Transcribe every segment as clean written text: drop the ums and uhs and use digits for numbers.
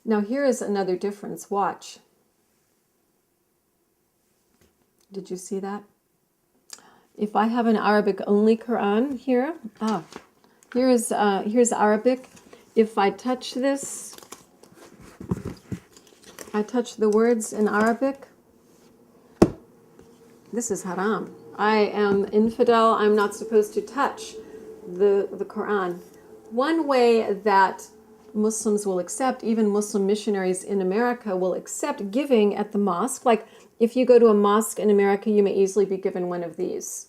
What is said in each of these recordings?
Now here is another difference. Watch. Did you see that? If I have an Arabic only Quran here, here's Arabic. If I touch this, I touch the words in Arabic, this is haram. I am infidel. I'm not supposed to touch the Quran. One way that Muslims will accept, even Muslim missionaries in America will accept giving at the mosque. Like if you go to a mosque in America, you may easily be given one of these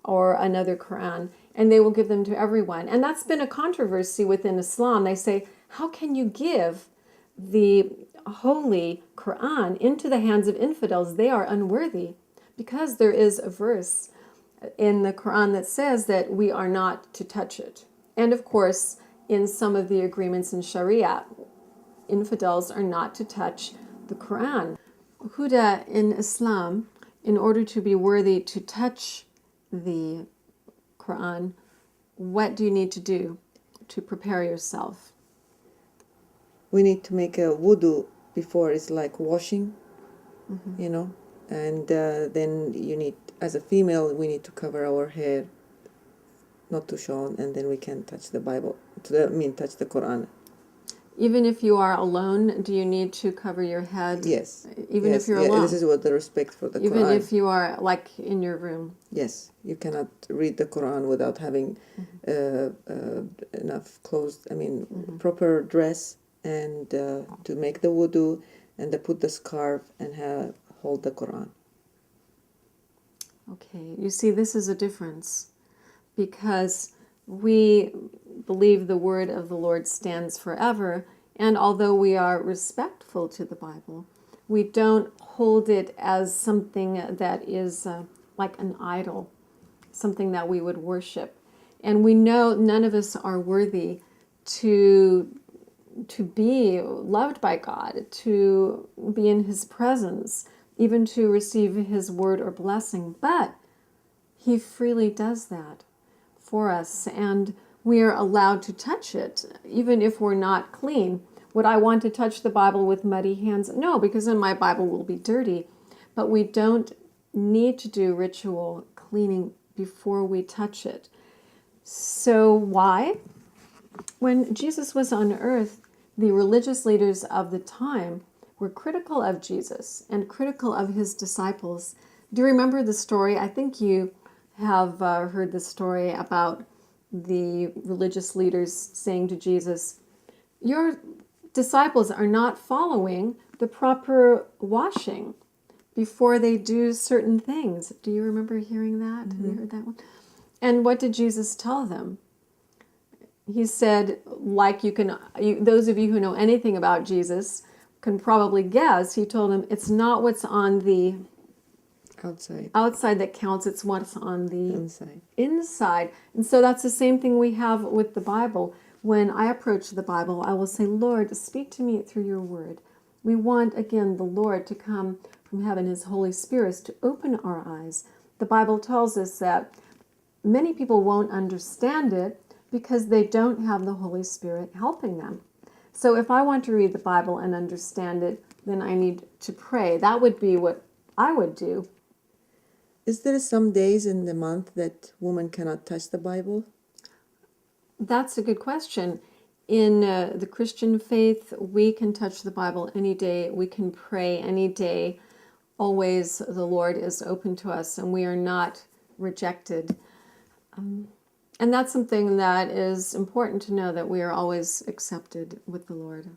or another Quran, and they will give them to everyone. And that's been a controversy within Islam. They say, how can you give the holy Quran into the hands of infidels? They are unworthy. Because there is a verse in the Quran that says that we are not to touch it. And of course, in some of the agreements in Sharia, infidels are not to touch the Quran. Huda, in Islam, in order to be worthy to touch the Quran, what do you need to do to prepare yourself? We need to make a wudu before. It's like washing, you know, and then you need, as a female, we need to cover our hair, not to show, and then we can touch the Bible, touch the Quran. Even if you are alone, do you need to cover your head? Yes. Even yes. if you're alone? This is what the respect for the Even Quran. if you are like in your room? Yes. You cannot read the Quran without having enough clothes, proper dress, and to make the wudu, and to put the scarf and hold the Quran. Okay, you see, this is a difference because we believe the word of the Lord stands forever, and although we are respectful to the Bible, we don't hold it as something that is like an idol, something that we would worship. And we know none of us are worthy to be loved by God, to be in His presence, even to receive His word or blessing. But He freely does that for us, and we are allowed to touch it, even if we're not clean. Would I want to touch the Bible with muddy hands? No, because then my Bible will be dirty. But we don't need to do ritual cleaning before we touch it. So why? When Jesus was on earth, the religious leaders of the time were critical of Jesus and critical of His disciples. Do you remember the story? I think you have heard the story about the religious leaders saying to Jesus, your disciples are not following the proper washing before they do certain things. Do you remember hearing that? Have you heard that one? And what did Jesus tell them? He said, like those of you who know anything about Jesus can probably guess, He told them, it's not what's on the outside that counts, it's what's on the inside. And so that's the same thing we have with the Bible. When I approach the Bible, I will say, Lord, speak to me through your word. We want, again, the Lord to come from heaven, His Holy Spirit, to open our eyes. The Bible tells us that many people won't understand it because they don't have the Holy Spirit helping them. So if I want to read the Bible and understand it, then I need to pray. That would be what I would do. Is there some days in the month that women cannot touch the Bible? That's a good question. In the Christian faith, we can touch the Bible any day. We can pray any day. Always the Lord is open to us and we are not rejected. And that's something that is important to know, that we are always accepted with the Lord.